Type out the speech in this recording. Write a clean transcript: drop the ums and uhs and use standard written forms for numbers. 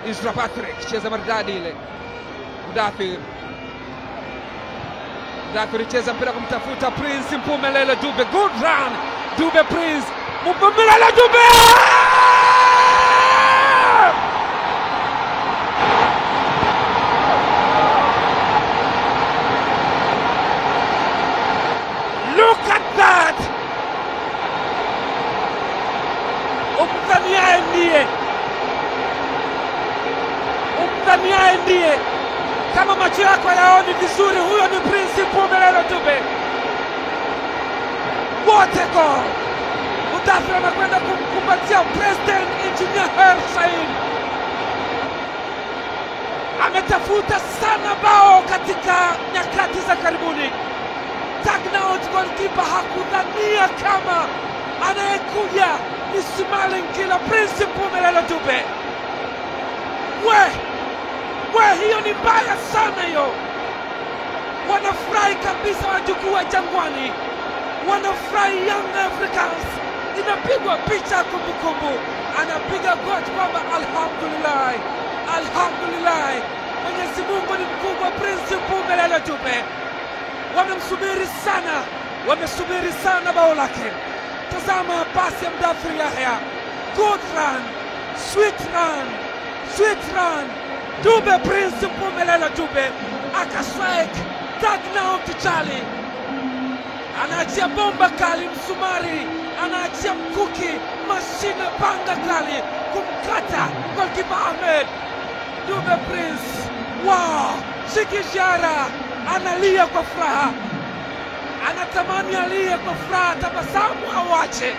Isra Patrick cheza maridadi ile. Mudathir cheza mpira kumtafuta Prince Mpumelelo Dube. Good run. Dube Prince Mpumelelo Dube. Look at that. Umdhania ndiye. Kama macho yako yaoni vizuri, huyo ni Prince Mpumelelo Dube. What a goal! Mudathir anakwenda kumkumbatia President Engineer Hersi Said. Ametafuta sana bao katika nyakati za karibuni. Tagnaut goalkeeper hakudhania kama anayekuja ni Sumali Ngila. Prince Mpumelelo Dube. Hiyo ni mbaya sana hiyo. Wanafurahi kabisa wajukuu wa Jangwani. Wanafurahi Young Africans. Inapigwa picha kumbukumbu. Anapiga goti kwamba alhamdulillah. Alhamdulillah. Mwenyezi Mungu ni mkubwa. Prince Mpumelelo Dube. Wamesubiri sana bao lake. Tazama pasi ya Mudathir Yahya. Good run. Sweet run. Dube Prince Mpumelelo Dube akastrike. Tagnaut Charlie anaachia bomba kali, msumari anaachia mkuki, mashine panga kali kumkata goalkeeper Ahmed. Dube Prince, wow, Shikishara analia kwa furaha, anatamani alie kwa furaha, tabasamu awache.